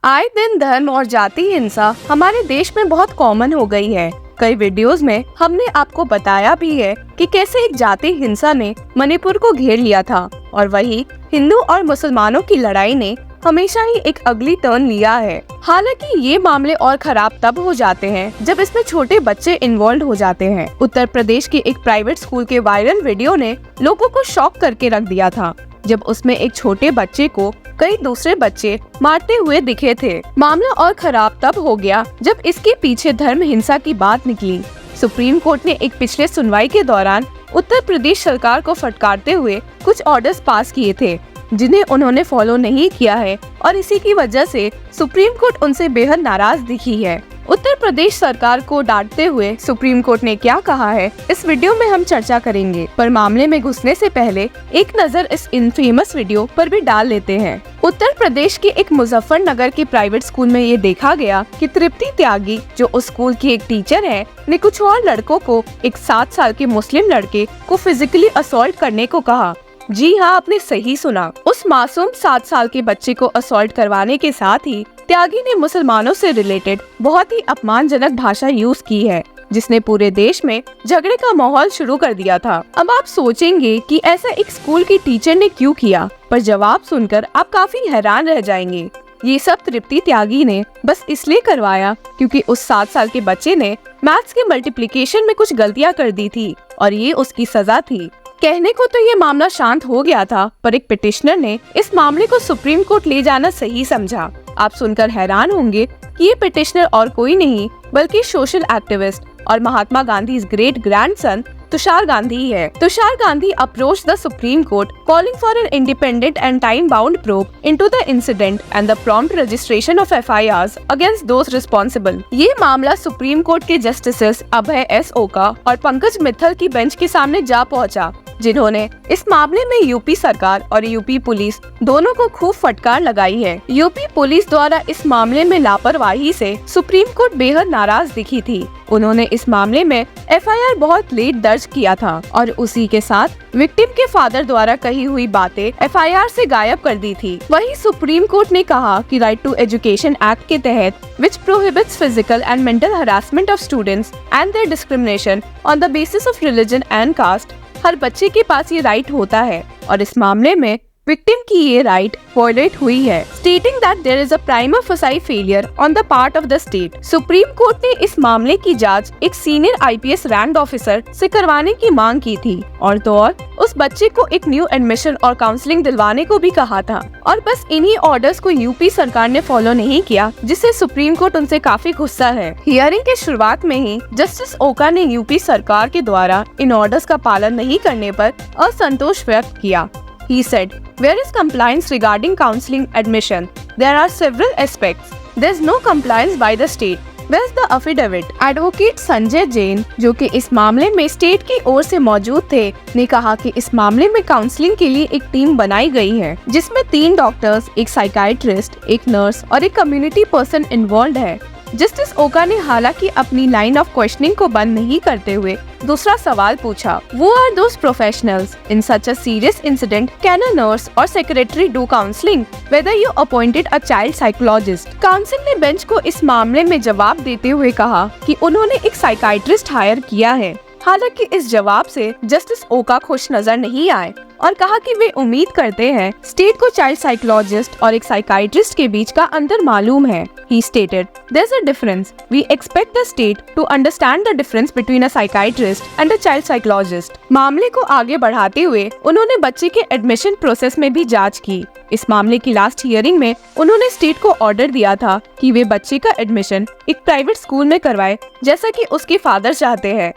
आए दिन धर्म और जाति हिंसा हमारे देश में बहुत कॉमन हो गई है। कई वीडियोस में हमने आपको बताया भी है कि कैसे एक जाति हिंसा ने मणिपुर को घेर लिया था और वही हिंदू और मुसलमानों की लड़ाई ने हमेशा ही एक अगली टर्न लिया है। हालांकि ये मामले और खराब तब हो जाते हैं जब इसमें छोटे बच्चे इन्वॉल्व हो जाते हैं। उत्तर प्रदेश के एक प्राइवेट स्कूल के वायरल वीडियो ने लोगों को शॉक करके रख दिया था, जब उसमें एक छोटे बच्चे को कई दूसरे बच्चे मारते हुए दिखे थे। मामला और खराब तब हो गया जब इसके पीछे धर्म हिंसा की बात निकली। सुप्रीम कोर्ट ने एक पिछले सुनवाई के दौरान उत्तर प्रदेश सरकार को फटकारते हुए कुछ ऑर्डर्स पास किए थे, जिन्हें उन्होंने फॉलो नहीं किया है और इसी की वजह से सुप्रीम कोर्ट उनसे बेहद नाराज दिखी है। उत्तर प्रदेश सरकार को डांटते हुए सुप्रीम कोर्ट ने क्या कहा है, इस वीडियो में हम चर्चा करेंगे। पर मामले में घुसने से पहले एक नजर इस इनफेमस वीडियो पर भी डाल लेते हैं। उत्तर प्रदेश के एक मुजफ्फरनगर के प्राइवेट स्कूल में ये देखा गया कि तृप्ति त्यागी, जो उस स्कूल की एक टीचर है, ने कुछ और लड़कों को एक 7 साल के मुस्लिम लड़के को फिजिकली असॉल्ट करने को कहा। जी हाँ, आपने सही सुना। उस मासूम 7 साल के बच्चे को असॉल्ट करवाने के साथ ही त्यागी ने मुसलमानों से रिलेटेड बहुत ही अपमानजनक भाषा यूज की है, जिसने पूरे देश में झगड़े का माहौल शुरू कर दिया था। अब आप सोचेंगे कि ऐसा एक स्कूल की टीचर ने क्यों किया, पर जवाब सुनकर आप काफी हैरान रह जाएंगे। ये सब तृप्ति त्यागी ने बस इसलिए करवाया क्योंकि उस 7 साल के बच्चे ने मैथ्स के मल्टीप्लिकेशन में कुछ गलतियाँ कर दी थी और ये उसकी सजा थी। कहने को तो ये मामला शांत हो गया था, पर एक पिटिशनर ने इस मामले को सुप्रीम कोर्ट ले जाना सही समझा। आप सुनकर हैरान होंगे कि ये पिटिशनर और कोई नहीं बल्कि सोशल एक्टिविस्ट और महात्मा गांधी ग्रेट ग्रैंडसन तुषार गांधी है। Tushar Gandhi approach the supreme court calling for an independent and time bound probe into the incident and the prompt registration of FIRs against those responsible. ये मामला सुप्रीम कोर्ट के justices अभय S. ओका और पंकज मित्तल की bench के सामने जा पहुंचा, जिन्होंने इस मामले में यूपी सरकार और यूपी पुलिस दोनों को खूब फटकार लगाई है। यूपी पुलिस द्वारा इस मामले में लापरवाही से सुप्रीम कोर्ट बेहद नाराज दिखी थी। उन्होंने इस मामले में FIR बहुत लेट दर्ज किया था और उसी के साथ विक्टिम के फादर द्वारा कही हुई बातें FIR से गायब कर दी थी। वहीं सुप्रीम कोर्ट ने कहा कि राइट टू एजुकेशन एक्ट के तहत which prohibits physical and mental harassment of students and their discrimination on the basis of religion and caste, हर बच्चे के पास ये राइट होता है और इस मामले में विक्टिम की ये राइट वायलेट हुई है, stating that there is a prima facie failure on the part of the state। Supreme court ने इस मामले की जांच एक सीनियर IPS रैंक ऑफिसर से करवाने की मांग की थी और तो और उस बच्चे को एक न्यू एडमिशन और काउंसलिंग दिलवाने को भी कहा था। और बस इन्हीं ऑर्डर्स को यूपी सरकार ने फॉलो नहीं किया, जिससे सुप्रीम कोर्ट उनसे काफी गुस्सा है। हियरिंग के शुरुआत में ही जस्टिस ओका ने यूपी सरकार के द्वारा इन ऑर्डर्स का पालन नहीं करने पर असंतोष व्यक्त किया। He said, "Where is compliance regarding counseling admission? There are several aspects. There's no compliance by the state. Where's the affidavit?" Advocate Sanjay Jain, जो कि इस मामले में स्टेट की ओर से मौजूद थे, ने कहा कि इस मामले में काउंसलिंग के लिए एक टीम बनाई गई है, जिसमें 3 डॉक्टर्स, एक साइकाइट्रिस्ट, एक नर्स और एक कम्युनिटी पर्सन इन्वॉल्व है। जस्टिस ओका ने हालांकि अपनी लाइन ऑफ क्वेश्चनिंग को बंद नहीं करते हुए दूसरा सवाल पूछा, वो are those professionals in such a serious incident, can a nurse और secretary do counselling, whether you appointed a child psychologist. Council ने बेंच को इस मामले में जवाब देते हुए कहा कि उन्होंने एक साइकाइट्रिस्ट हायर किया है। हालांकि इस जवाब से जस्टिस ओका खुश नजर नहीं आए और कहा कि वे उम्मीद करते हैं स्टेट को चाइल्ड साइकोलॉजिस्ट और एक साइकाइट्रिस्ट के बीच का अंतर मालूम है। He stated, "There's a difference. We expect the state to understand the difference between a psychiatrist and a child psychologist." मामले को आगे बढ़ाते हुए उन्होंने बच्चे के एडमिशन प्रोसेस में भी जांच की। इस मामले की लास्ट हियरिंग में उन्होंने स्टेट को ऑर्डर दिया था कि वे बच्चे का एडमिशन एक प्राइवेट स्कूल में करवाए, जैसा कि उसके फादर चाहते हैं।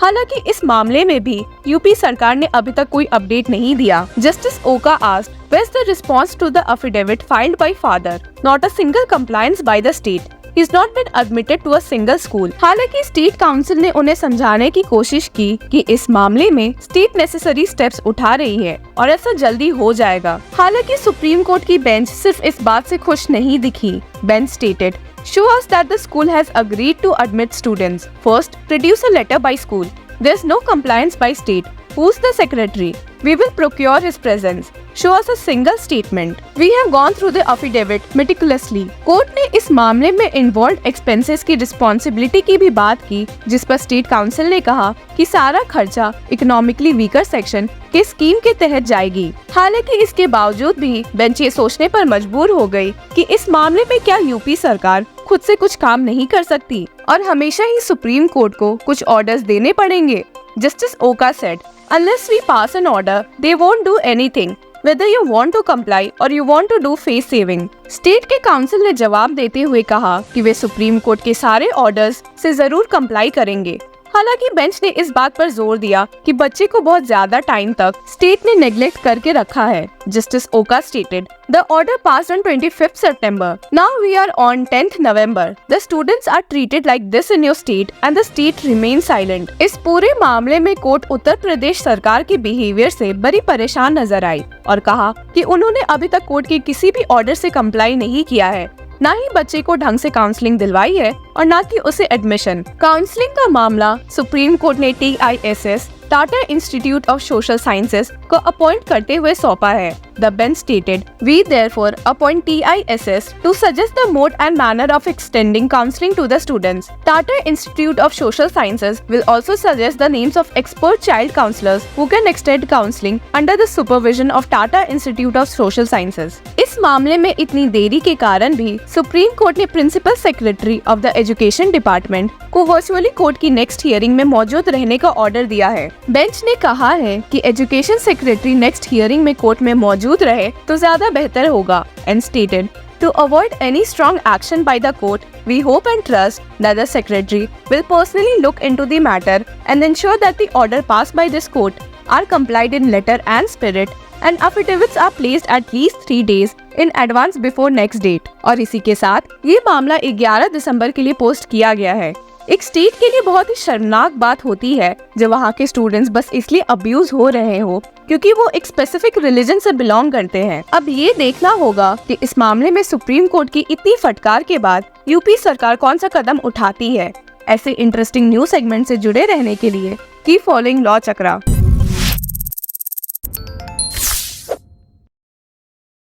हालांकि इस मामले में भी यूपी सरकार ने अभी तक कोई अपडेट नहीं दिया। जस्टिस ओका asked, "Where's the response to the affidavit filed by father? Not a single compliance by the state. He's not been admitted to a single school." हालांकि स्टेट काउंसिल ने उन्हें समझाने की कोशिश की कि इस मामले में स्टेट नेसेसरी स्टेप्स उठा रही है और ऐसा जल्दी हो जाएगा। हालांकि सुप्रीम कोर्ट की बेंच सिर्फ इस बात से खुश नहीं दिखी। Bench stated, "Show us that the school has agreed to admit students. First, produce a letter by school. There's no compliance by state. Who's the secretary? We will procure his presence. Show us a single statement. We have gone through the affidavit meticulously. Court ने इस मामले में involve expenses की responsibility की भी बात की, जिस पर स्टेट काउंसिल ने कहा कि सारा खर्चा इकोनॉमिकली वीकर सेक्शन के स्कीम के तहत जाएगी। हालांकि इसके बावजूद भी बेंच ये सोचने पर मजबूर हो गई कि इस मामले में क्या यूपी सरकार खुद से कुछ काम नहीं कर सकती और हमेशा ही सुप्रीम कोर्ट को कुछ ऑर्डर्स देने पड़ेंगे। Justice Oka said, "Unless we pass an order, they won't do anything. Whether you want to comply or you want to do face saving." State के काउंसिल ने जवाब देते हुए कहा कि वे सुप्रीम कोर्ट के सारे ऑर्डर्स से जरूर कंप्लाई करेंगे। हालांकि बेंच ने इस बात पर जोर दिया कि बच्चे को बहुत ज्यादा टाइम तक स्टेट ने नेग्लेक्ट करके रखा है। जस्टिस ओका stated, "The order passed on 25th September. Now we are on 10th November. The students are treated like this in your state and the state remains silent." इस पूरे मामले में कोर्ट उत्तर प्रदेश सरकार के बिहेवियर से बड़ी परेशान नजर आई और कहा कि उन्होंने अभी तक कोर्ट के किसी भी ऑर्डर से कंप्लाई नहीं किया है, ना ही बच्चे को ढंग से काउंसलिंग दिलवाई है और ना कि उसे एडमिशन। काउंसलिंग का मामला सुप्रीम कोर्ट ने TISS Tata institute of social sciences को अपॉइंट करते हुए सौंपा है। The bench stated, "We therefore appoint TISS to suggest the mode and manner of extending counseling to the students. Tata Institute of Social Sciences will also suggest the names of expert child counselors who can extend counseling under the supervision of Tata Institute of Social Sciences." इस मामले में इतनी देरी के कारण भी supreme court ने principal secretary of the education department को वर्चुअली कोर्ट की नेक्स्ट हियरिंग में मौजूद रहने का ऑर्डर दिया है। बेंच ने कहा है कि एजुकेशन सेक्रेटरी नेक्स्ट हियरिंग में कोर्ट में मौजूद रहे तो ज्यादा बेहतर होगा, and stated, "To avoid any strong action by the court, we hope and trust that the secretary will personally look into the matter and ensure that the order passed by this court are complied in letter and spirit and affidavits are placed at least 3 days in advance before next date." और इसी के साथ ये मामला 11 दिसंबर के लिए post किया गया है। एक स्टेट के लिए बहुत ही शर्मनाक बात होती है जब वहाँ के स्टूडेंट्स बस इसलिए अब्यूज हो रहे हो क्योंकि वो एक स्पेसिफिक रिलीजन से बिलोंग करते हैं। अब ये देखना होगा कि इस मामले में सुप्रीम कोर्ट की इतनी फटकार के बाद यूपी सरकार कौन सा कदम उठाती है। ऐसे इंटरेस्टिंग न्यूज सेगमेंट से जुड़े रहने के लिए कीप फॉलोइंग लॉ चक्रा।